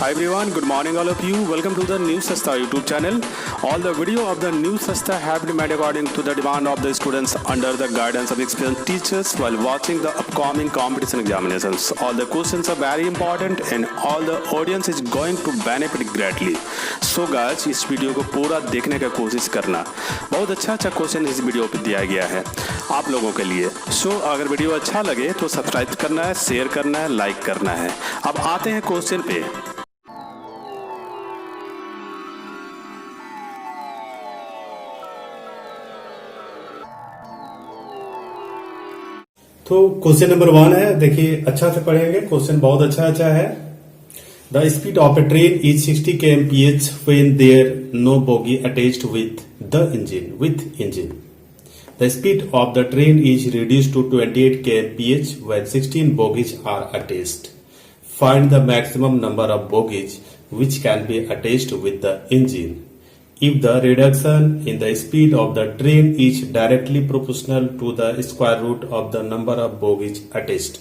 Hi everyone, good morning all of you. Welcome to the New Sasta YouTube channel. All the video of the New Sasta have been made according to the demand of the students under the guidance of experienced teachers while watching the upcoming competition examinations. All the questions are very important and all the audience is going to benefit greatly. So guys, इस video को पूरा देखने का कोशिश करना. बहुत अच्छा question इस वीडियो पे दिया गया है आप लोगों के लिए. सो अगर वीडियो अच्छा लगे तो सब्सक्राइब करना है, शेयर करना है, लाइक करना है. अब आते हैं क्वेश्चन पे. तो क्वेश्चन नंबर 1 है, देखिए अच्छा से पढ़ेंगे. क्वेश्चन बहुत अच्छा है. The speed of a train is 60 kmph when there no bogie attached with the engine. The speed of the train is reduced to 28 kmph when 16 bogies are attached. Find the maximum number of bogies which can be attached with the engine. If the reduction in the speed of the train is directly proportional to the square root of the number of bogies attached.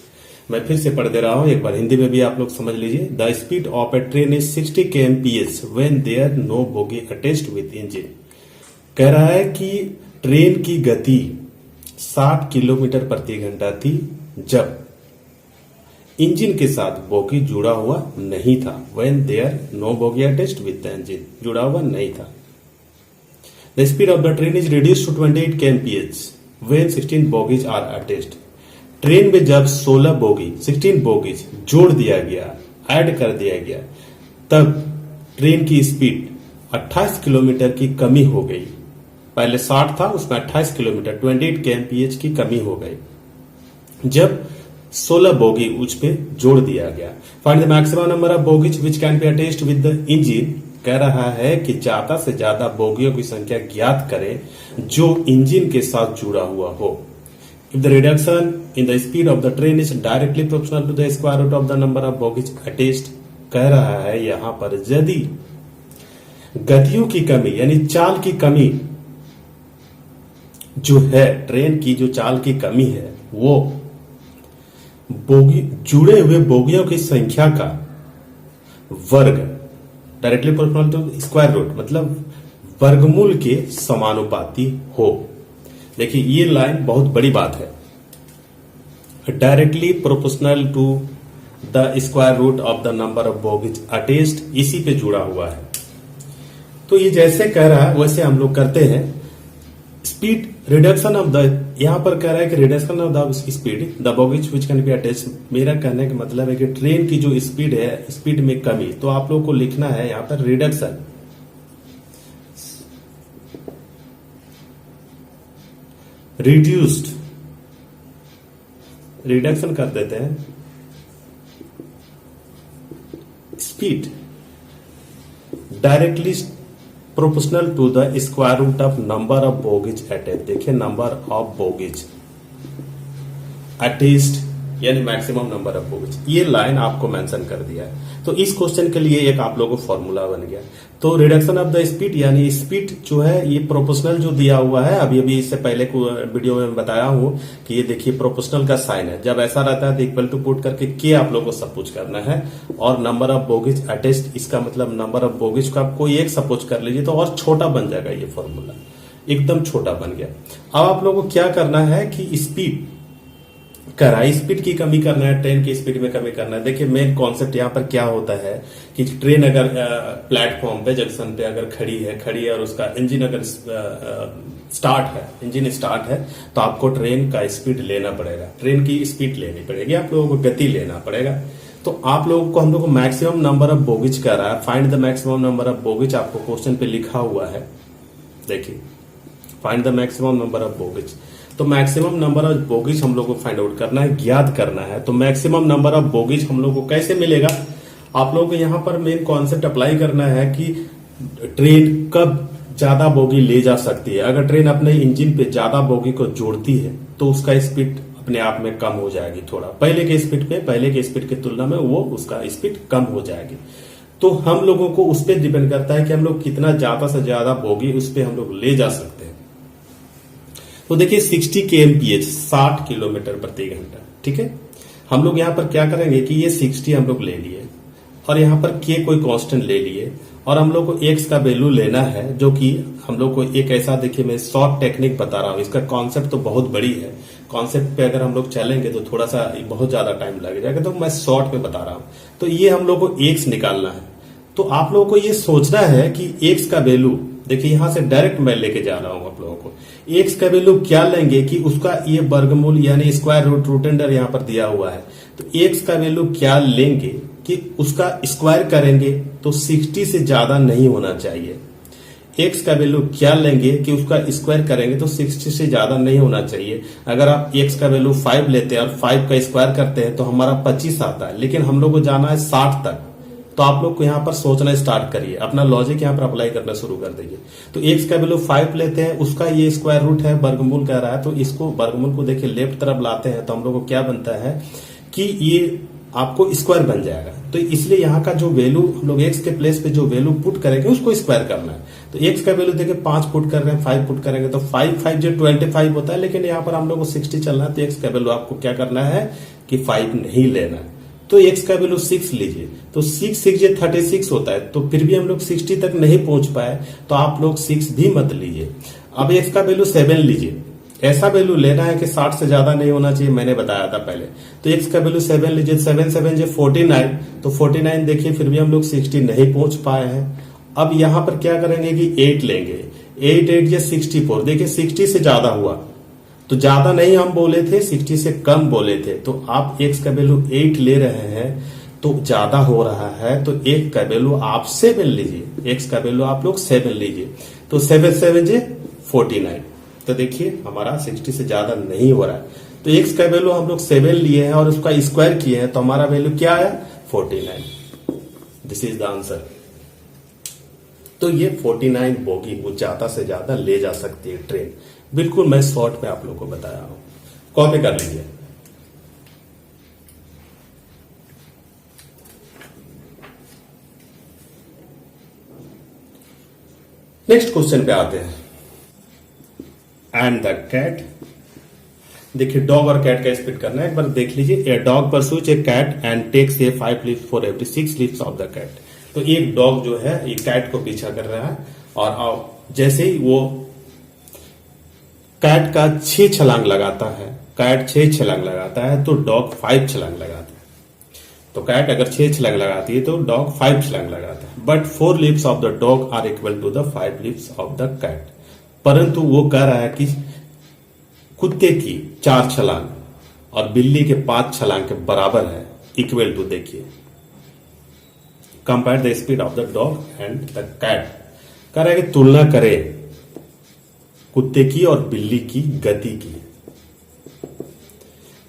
मैं फिर से पढ़ दे रहा हूं, एक बार हिंदी में भी आप लोग समझ लीजिए. The speed of a train is 60 kmph when there no bogie attached with engine. कह रहा है कि ट्रेन की गति 60 किलोमीटर प्रति घंटा थी जब इंजन के साथ बोगी जुड़ा हुआ नहीं था. When there no bogie attached with the engine, जुड़ा हुआ नहीं था. The speed of the train is reduced to 28 kmph when 16 bogies are attached. Train में जब 16 बोगीज जोड़ दिया गया, ऐड कर दिया गया, तब ट्रेन की स्पीड 28 किलोमीटर की कमी हो गई. पहले 60 था, उसमें 28 किलोमीटर 28 kmph की कमी हो गई जब 16 बोगी उस पे जोड़ दिया गया. Find the maximum number of bogies which can be attached with the engine. कह रहा है कि ज्यादा से ज्यादा बोगियों की संख्या ज्ञात करें जो इंजन के साथ जुड़ा हुआ हो. If the reduction in the speed of the train is directly proportional to the square root of the number of bogies attached. कह रहा है यहां पर यदि गतियों की कमी यानी चाल की कमी जो है, ट्रेन की जो चाल की कमी है वो बोगी जुड़े हुए बोगियों की संख्या का वर्ग directly proportional to square root मतलब वर्गमूल के समानुपाती हो. देखिए ये लाइन बहुत बड़ी बात है. Directly proportional to the square root of the number of bogies attached, इसी पे जुड़ा हुआ है. तो ये जैसे कह रहा है वैसे हम लोग करते हैं. स्पीड रिडक्शन ऑफ द, यहां पर कह रहा है कि reduction of the speed the bogies which can be attached. मेरा कहने का मतलब है कि ट्रेन की जो स्पीड है, स्पीड में कमी, तो आप लोग को लिखना है यहां पर रिडक्शन. रिड्यूस्ड, रिडक्शन कर देते हैं. Speed directly proportional to the square root of number of bogies attached. देखिए नंबर ऑफ बोगीज अटैच्ड यानी मैक्सिमम नंबर ऑफ बोगीज, ये लाइन आपको मेंशन कर दिया है. तो इस क्वेश्चन के लिए एक आप लोगों को फॉर्मूला बन गया. तो रिडक्शन ऑफ द स्पीड यानी स्पीड जो है ये प्रोपोर्शनल जो दिया हुआ है, अभी इससे पहले वीडियो में बताया हूं कि ये देखिए प्रोपोर्शनल का साइन है. जब ऐसा रहता है तो इक्वल टू पुट करके के आप लोगों को सब कुछ करना है और नंबर ऑफ बोगीज अटैच्ड, इसका मतलब नंबर ऑफ बोगीज को आप कोई एक सपोज कर लीजिए तो और छोटा बन जाएगा. ये फॉर्मूला एकदम छोटा बन गया. अब आप लोगों को क्या करना है कि स्पीड करा, स्पीड की कमी करना है, ट्रेन की स्पीड में कमी करना है. देखिए मेन कॉन्सेप्ट यहाँ पर क्या होता है कि ट्रेन अगर प्लेटफॉर्म पे जंक्शन पे अगर खड़ी है और उसका इंजन अगर इंजन स्टार्ट है तो आपको ट्रेन का स्पीड लेना पड़ेगा, ट्रेन की स्पीड लेनी पड़ेगी, आप लोगों को गति लेना पड़ेगा. तो आप लोगों को हम लोग को मैक्सिमम नंबर ऑफ बोगीज कर रहा है. Find the maximum number of bogies आपको क्वेश्चन पे लिखा हुआ है. देखिए find the maximum number of bogies. तो मैक्सिमम नंबर ऑफ बोगीज हम लोग को फाइंड आउट करना है, ज्ञात करना है. तो मैक्सिमम नंबर ऑफ बोगीज हम लोग को कैसे मिलेगा, आप लोगों को यहां पर मेन कॉन्सेप्ट अप्लाई करना है कि ट्रेन कब ज्यादा बोगी ले जा सकती है. अगर ट्रेन अपने इंजन पे ज्यादा बोगी को जोड़ती है तो उसका स्पीड अपने आप में कम हो जाएगी. थोड़ा पहले के स्पीड की तुलना में वो उसका स्पीड कम हो जाएगी. तो हम लोगों को उस पर डिपेंड करता है कि हम लोग कितना ज्यादा से ज्यादा बोगी उस पर हम लोग ले जा सकते हैं. तो देखिए 60 kmph 60 किलोमीटर प्रति घंटा. ठीक है, हम लोग यहां पर क्या करेंगे कि ये 60 हम लोग ले लिए और यहाँ पर के कोई कांस्टेंट ले लिए और हम लोग को एक्स का वैल्यू लेना है, जो कि हम लोग को एक ऐसा, देखिए मैं शॉर्ट टेक्निक बता रहा हूँ, इसका कॉन्सेप्ट तो बहुत बड़ी है, कॉन्सेप्ट पे अगर हम लोग चलेंगे तो थोड़ा सा बहुत ज्यादा टाइम लग जाएगा, तो मैं शॉर्ट में बता रहा हूँ। तो ये हम लोग को एक्स निकालना है, तो आप लोगों को ये सोचना है कि एक्स का वैल्यू, देखिए यहां से डायरेक्ट मैं लेके जा रहा हूं आप लोगों को, एक्स का वैल्यू क्या लेंगे कि उसका ये वर्गमूल यानी स्क्वायर रूट, रूट अंडर यहाँ पर दिया हुआ है, तो एक्स का वैल्यू क्या लेंगे कि उसका स्क्वायर करेंगे तो 60 से ज्यादा नहीं होना चाहिए। एक्स का वैल्यू क्या लेंगे कि उसका स्क्वायर करेंगे तो 60 से ज्यादा नहीं होना चाहिए। अगर आप एक्स का वैल्यू 5 लेते हैं और 5 का स्क्वायर करते हैं तो हमारा 25 आता है, लेकिन हम लोग को जाना है 60 तक। तो आप लोग को यहाँ पर सोचना स्टार्ट करिए, अपना लॉजिक यहाँ पर अप्लाई करना शुरू कर दीजिए। तो एक्स का वैल्यू 5 लेते हैं, उसका ये स्क्वायर रूट है, वर्गमूल कह रहा है, तो इसको वर्गमूल को देखिए लेफ्ट तरफ लाते हैं तो हम लोग को क्या बनता है कि ये आपको स्क्वायर बन जाएगा। तो इसलिए यहाँ का जो वैल्यू हम लोग एक्स के प्लेस पे जो वैल्यू पुट करेंगे उसको स्क्वायर करना है। तो एक्स का वैल्यू देखिए 5 पुट कर रहे हैं, 5 पुट करेंगे तो 5 जो 25 होता है, लेकिन यहाँ पर हम लोग को 60 चलना है, तो एक्स का वैल्यू आपको क्या करना है कि 5 नहीं लेना है। तो एक्स का वैल्यू 6 लीजिए, तो 6 ये 36 होता है, तो फिर भी हम लोग 60 तक नहीं पहुंच पाए, तो आप लोग 6 भी मत लीजिए। अब एक्स का वैल्यू 7 लीजिए, ऐसा वैल्यू लेना है कि 60 से ज्यादा नहीं होना चाहिए, मैंने बताया था पहले। तो एक्स का वैल्यू 7 लीजिए, 7 जो 49, तो 49 देखिए फिर भी हम लोग 60 नहीं पहुंच पाए हैं। अब यहां पर क्या करेंगे कि 8 लेंगे, 8 ये 64, देखिए 60 से ज्यादा हुआ, तो ज्यादा नहीं हम बोले थे, 60 से कम बोले थे, तो आप एक्स का वैल्यू 8 ले रहे हैं तो ज्यादा हो रहा है, तो एक का वैल्यू आप 7 लीजिए, एक्स का वैल्यू आप लोग 7 लीजिए, तो 7 जे 49, तो देखिए हमारा 60 से ज्यादा नहीं हो रहा है। तो एक्स का वैल्यू हम लोग 7 लिए हैं और उसका स्क्वायर किए हैं, तो हमारा वैल्यू क्या आया 49। This is the answer. तो ये 49 बोगी वो ज्यादा से ज्यादा ले जा सकती है ट्रेन, बिल्कुल मैं शॉर्ट में आप लोगों को बताया हूं, कॉपी कर लीजिए। नेक्स्ट क्वेश्चन पे आते हैं। एंड द कैट, देखिए डॉग और कैट का स्प्लिट करना है, एक बार देख लीजिए। A dog pursues a cat and takes a 5 leaves for every 6 leaves of the cat. तो एक डॉग जो है ये कैट को पीछा कर रहा है, और जैसे ही वो कैट का 6 छलांग लगाता है, कैट 6 छलांग लगाता है तो डॉग 5 छलांग लगाता है। तो कैट अगर 6 छलांग लगाती है तो डॉग 5 छलांग लगाता है। But 4 leaps of the dog are equal to the 5 leaps of the cat. परंतु वो कह रहा है कि कुत्ते की 4 छलांग और बिल्ली के 5 छलांग के बराबर है, इक्वल टू, देखिए compare the speed of the dog and the cat. कह रहा है कि तुलना करें कुत्ते की और बिल्ली की गति की।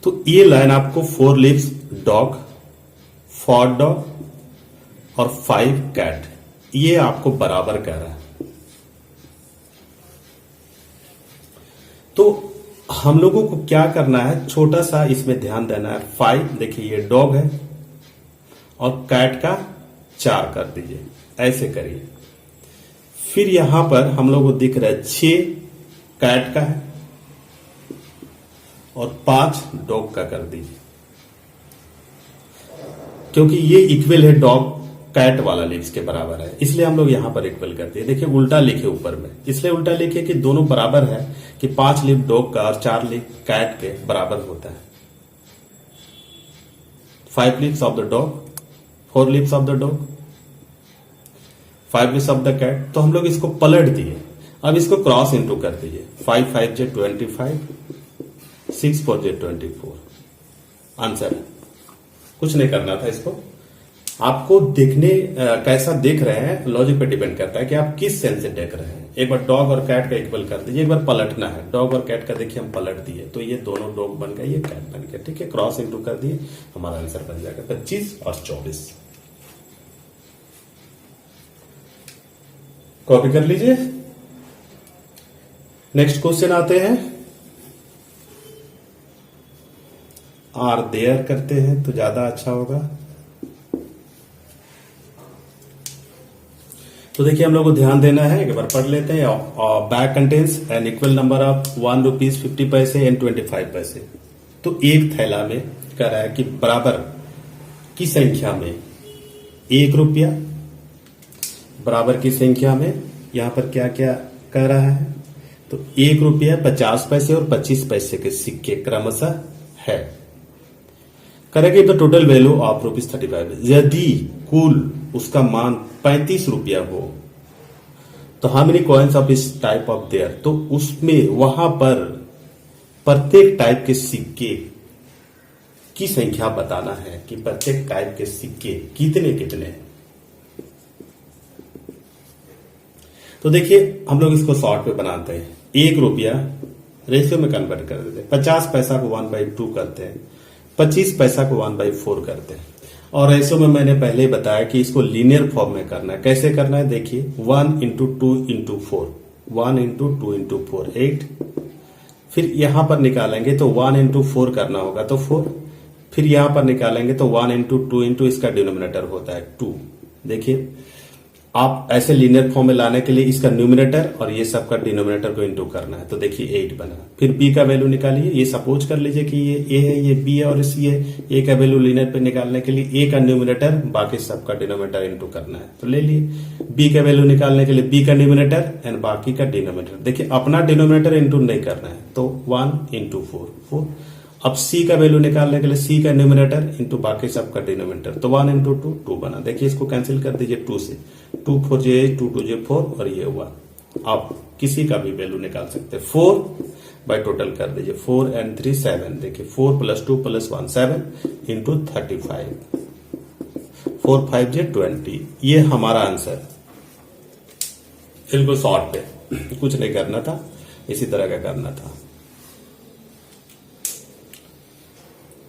तो ये लाइन आपको 4 लीव्स डॉग, 4 डॉग और 5 कैट, ये आपको बराबर कह रहा है। तो हम लोगों को क्या करना है, छोटा सा इसमें ध्यान देना है। 5 देखिए ये डॉग है और कैट का 4 कर दीजिए, ऐसे करिए। फिर यहां पर हम लोगों को दिख रहा है 6 कैट का है और 5 डॉग का कर दीजिए, क्योंकि ये इक्वल है डॉग कैट वाला लीव्स के बराबर है, इसलिए हम लोग यहां पर इक्वल करते हैं। देखिए उल्टा लिखे ऊपर में, इसलिए उल्टा लिखे कि दोनों बराबर है, कि 5 लीव डॉग का और 4 लीव कैट के बराबर होता है। 5 leaps of the dog, 4 leaps of the dog, 5 leaps of the cat. तो हम लोग इसको पलट दिए, अब इसको क्रॉस इंटू कर दीजिए। 5 5 जे 25, 6 4 जे 24, आंसर है। कुछ नहीं करना था इसको, आपको देखने कैसा देख रहे हैं लॉजिक पे डिपेंड करता है कि आप किस सेंस से देख रहे हैं। एक बार डॉग और कैट का इक्वल कर दीजिए, एक बार पलटना है। डॉग और कैट का देखिए हम पलट दिए, तो ये दोनों डॉग बन गए, ये कैट बन गया, ठीक है। क्रॉस इंटू कर दिए, हमारा आंसर बन जाएगा 25 और 24। कॉपी कर लीजिए। नेक्स्ट क्वेश्चन आते हैं। आर देयर करते हैं तो ज्यादा अच्छा होगा। तो देखिए हम लोग को ध्यान देना है, एक बार पढ़ लेते हैं। Bag contains an equal number of 1 rupees 50 पैसे एंड 25 पैसे। तो एक थैला में कह रहा है कि बराबर की संख्या में ₹1 बराबर की संख्या में यहां पर क्या क्या कह रहा है, तो ₹1 50 पैसे और 25 पैसे के सिक्के क्रमशः है। करेंगे द टोटल वैल्यू ऑफ ₹35। यदि कुल उसका मान ₹35 हो तो हाउ मेनी कॉइन्स ऑफ इस टाइप ऑफ देयर, तो उसमें वहां पर प्रत्येक टाइप के सिक्के की संख्या बताना है कि प्रत्येक टाइप के सिक्के कितने कितने हैं। तो देखिए हम लोग इसको शॉर्ट पे बनाते हैं। ₹1 रेशियो में कन्वर्ट कर देते हैं, 50 पैसा को 1/2 करते हैं, 25 पैसा को 1/4 करते हैं। और रेशियो में मैंने पहले ही बताया कि इसको लीनियर फॉर्म में करना है। कैसे करना है देखिए, 1 × 2 × 4, 1 × 2 × 4 8, फिर यहां पर निकालेंगे तो 1 × 4 करना होगा तो 4, फिर यहां पर निकालेंगे तो 1 × 2 × इसका डिनोमिनेटर होता है 2। देखिए आप ऐसे लीनियर फॉर्म में लाने के लिए इसका न्यूमिनेटर और ये सबका डिनोमिनेटर को इंटू करना है, तो देखिए 8 बना। फिर b का वैल्यू निकालिए, ये सपोज कर लीजिए कि ये a है, ये b है और सी है। a का वैल्यू लीनियर पे निकालने के लिए a का न्यूमिनेटर बाकी सबका डिनोमिनेटर इंटू करना है, तो ले लिए। b का वैल्यू निकालने के लिए b का न्यूमिनेटर एंड बाकी का डिनोमिनेटर। देखिए अपना डिनोमिनेटर इंटू नहीं करना है, तो 1 × 4 4। अब c का वैल्यू निकालने के लिए c का न्यूमिनेटर इंटू बाकी सबका डिनोमिनेटर, तो 1 × 2 2 बना। देखिए इसको कैंसिल कर दीजिए 2 से, 2 4 जे 2 2 जे 4 और ये 1। आप किसी का भी वैल्यू निकाल सकते हैं। 4 बाय टोटल कर दीजिए, 4 and 3 7। देखिए 4 + 2 + 1 7 × 35, 4 5 जे 20। ये हमारा आंसर। बिल्कुल शॉर्ट पे, कुछ नहीं करना था, इसी तरह का करना था।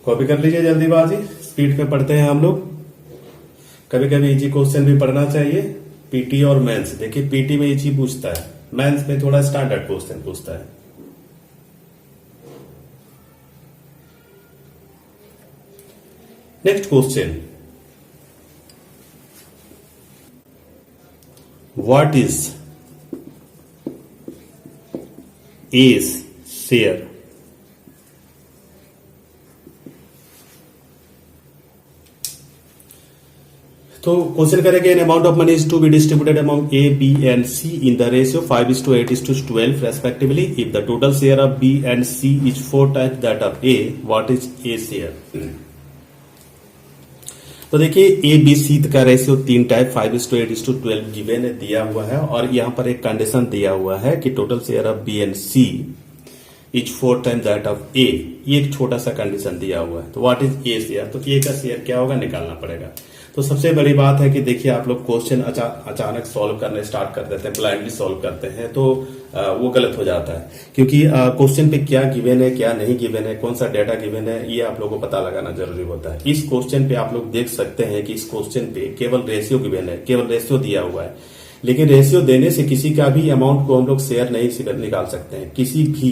कॉपी कर लीजिए जल्दीबाजी, स्पीड पे पढ़ते हैं हम लोग। कभी कभी इजी क्वेश्चन भी पढ़ना चाहिए, पीटी और मेंस। देखिए पीटी में इजी पूछता है, मेंस में थोड़ा स्टैंडर्ड क्वेश्चन पूछता है। Next question, what is A's share? तो क्वेश्चन करेंगे, an amount of money is to be distributed among A, B and C in the ratio 5:8:12 respectively. If the total share of B and C is 4 times that of A, what is A share? तो देखिए A B C का ratio 3 type 5:8:12 given दिया हुआ है, और यहां पर एक कंडीशन दिया हुआ है कि total share of B and C is 4 times that of A. ये एक छोटा सा कंडीशन दिया हुआ है। तो व्हाट इज ए शेयर? तो ए का शेयर क्या होगा निकालना पड़ेगा। तो सबसे बड़ी बात है कि देखिए आप लोग क्वेश्चन अचानक सॉल्व करने स्टार्ट कर देते हैं, ब्लाइंडली सॉल्व करते हैं, तो वो गलत हो जाता है। क्योंकि क्वेश्चन पे क्या गिवन है, क्या नहीं गिवन है, कौन सा डेटा गिवन है, ये आप लोगों को पता लगाना जरूरी होता है। इस क्वेश्चन पे आप लोग देख सकते हैं कि इस क्वेश्चन पे केवल रेशियो गिवन है, केवल रेशियो दिया हुआ है। लेकिन रेशियो देने से किसी का भी अमाउंट को हम लोग शेयर नहीं निकाल सकते हैं, किसी भी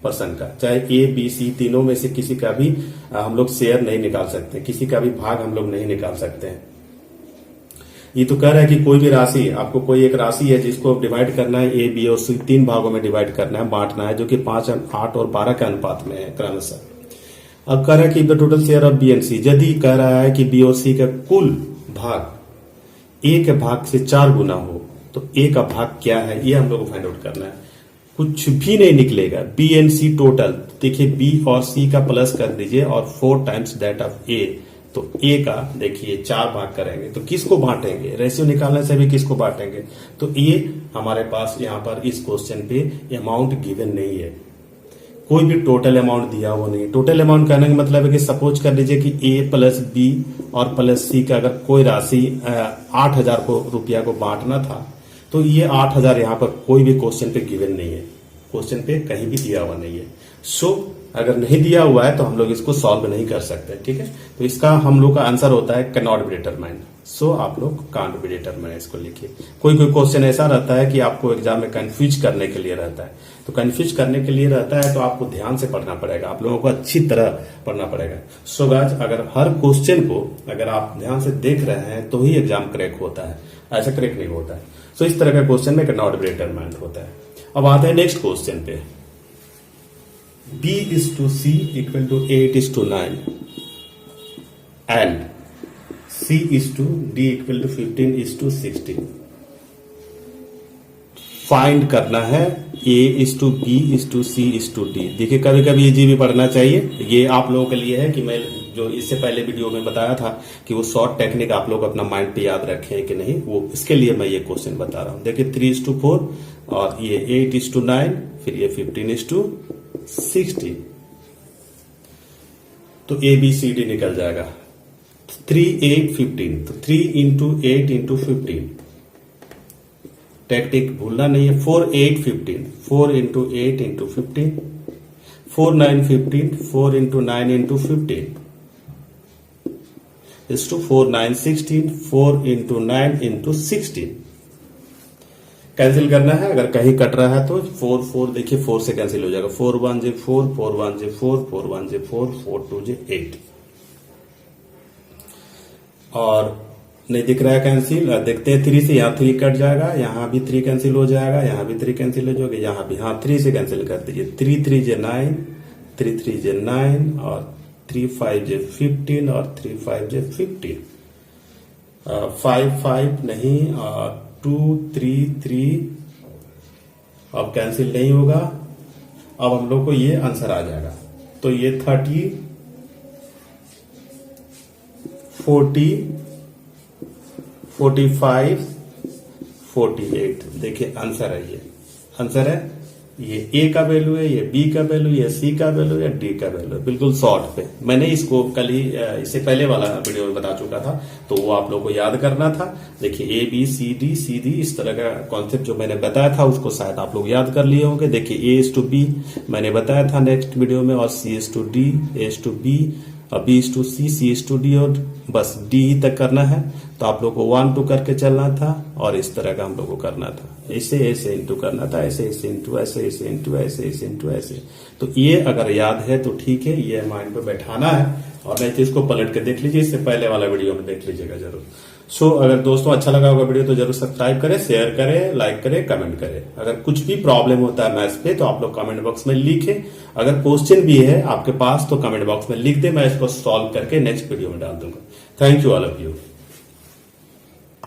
पर्सन का, चाहे ए बी सी तीनों में से किसी का भी हम लोग शेयर नहीं निकाल सकते, किसी का भी भाग हम लोग नहीं निकाल सकते हैं। ये तो कह रहा है कि कोई भी राशि, आपको कोई एक राशि है जिसको डिवाइड करना है, ए बी और सी 3 भागों में डिवाइड करना है, बांटना है, जो कि 5 8 और 12 के अनुपात में है क्रमशः। अब कह रहा है कि the total share of B and C, यदि कह रहा है कि बी और सी का कुल भाग ए के भाग से 4 गुना हो, तो ए का भाग क्या है ये हम लोग को फाइंड आउट करना है। कुछ भी नहीं निकलेगा। बी एंड सी टोटल, देखिए बी और सी का प्लस कर दीजिए और 4 टाइम्स दैट ऑफ ए, तो ए का देखिए 4 भाग करेंगे तो किसको बांटेंगे, रेशियो निकालने से भी किसको बांटेंगे। तो ये हमारे पास यहाँ पर इस क्वेश्चन पे अमाउंट गिवन नहीं है, कोई भी टोटल अमाउंट दिया हुआ नहीं। टोटल अमाउंट कहने का मतलब है कि सपोज कर लीजिए कि ए प्लस बी और प्लस सी का अगर कोई राशि 8,000 रुपया को बांटना था, तो ये 8,000 यहाँ पर कोई भी क्वेश्चन पे गिवन नहीं है, क्वेश्चन पे कहीं भी दिया हुआ नहीं है। सो अगर नहीं दिया हुआ है तो हम लोग इसको सॉल्व नहीं कर सकते, ठीक है। तो इसका हम लोग का आंसर होता है कैन नॉट बी डिटरमाइंड। सो आप लोग कांट बी डिटरमाइंड इसको लिखिए। कोई कोई क्वेश्चन ऐसा रहता है कि आपको एग्जाम में कंफ्यूज करने के लिए रहता है, तो कंफ्यूज करने के लिए रहता है तो आपको ध्यान से पढ़ना पड़ेगा, आप लोगों को अच्छी तरह पढ़ना पड़ेगा। सो गाइस, अगर हर क्वेश्चन को अगर आप ध्यान से देख रहे हैं तो ही एग्जाम क्रैक होता है, ऐसा क्रैक नहीं होता है। सो इस तरह का क्वेश्चन में कैन नॉट बी डिटरमाइंड होता है। अब आते हैं नेक्स्ट क्वेश्चन पे। B is to C equal to 8 is to 9 and C C/D = 15/60 find करना है A/B/C/D। देखिए कभी कभी ये जी भी पढ़ना चाहिए। ये आप लोगों के लिए है कि मैं जो इससे पहले वीडियो में बताया था कि वो शॉर्ट टेक्निक आप लोग अपना माइंड पे याद रखें कि नहीं, वो इसके लिए मैं ये क्वेश्चन बता रहा हूं। देखिए 3/4 और ये 8/9, फिर ये 15/60। तो ABCD निकल जाएगा 3, 8, 15। तो 3 × 8 × 15 टेक्निक भूलना नहीं है। 4, 8, 15 4 × 8 × 15 4, 9, 15 4 × 9 × 15 is to 4, 9, 16 4 × 9 × 16। कैंसिल करना है, अगर कहीं कट रहा है तो 4 4 देखिए 4 से कैंसिल हो जाएगा। 4 1 × 4 4 1 × 4 4 1 × 4 4 2 × 8 और नहीं दिख रहा है कैंसिल। देखते हैं 3 से, यहाँ 3 कट जाएगा, यहाँ भी 3 कैंसिल हो जाएगा, यहाँ भी 3 कैंसिल हो जाएगा, यहाँ भी। हाँ 3 से कैंसिल कर दीजिए। 3 3 × 9 3 3 × 9 और 3 5 × 15 और 3 5 × 15 5 5 नहीं, 2 3 3 अब कैंसिल नहीं होगा। अब हम लोग को ये आंसर आ जाएगा। तो ये 30 40 45 48 देखिए आंसर है। ये आंसर है, ये ए का वैल्यू है, ये बी का वैल्यू, ये सी का वैल्यू, या डी का वैल्यू। बिल्कुल शॉर्ट पे मैंने इसको कल ही इससे पहले वाला वीडियो में बता चुका था, तो वो आप लोगों को याद करना था। देखिए ABCD इस तरह का कॉन्सेप्ट जो मैंने बताया था उसको शायद आप लोग याद कर लिए होंगे। देखिए A/B मैंने बताया था नेक्स्ट वीडियो में, और C/D A/B और B/C C/D और बस D तक करना है। तो आप लोग को 1 2 करके चलना था और इस तरह का हम लोग को करना था। ऐसे इंटू करना था, ऐसे इंटू, ऐसे इंटू, ऐसे इंटू, ऐसे। तो ये अगर याद है तो ठीक है, ये माइंड पे बैठाना है, और नहीं तो इसको पलट के देख लीजिए, इससे पहले वाला वीडियो में देख लीजिएगा जरूर। अगर दोस्तों अच्छा लगा होगा वीडियो तो जरूर सब्सक्राइब करें, शेयर करें, लाइक करें, कमेंट करें। अगर कुछ भी प्रॉब्लम होता है मैथ्स पे तो आप लोग कमेंट बॉक्स में लिखें। अगर क्वेश्चन भी है आपके पास तो कमेंट बॉक्स में लिख दे, मैं इसको सॉल्व करके नेक्स्ट वीडियो में डाल दूंगा। Thank you all of you.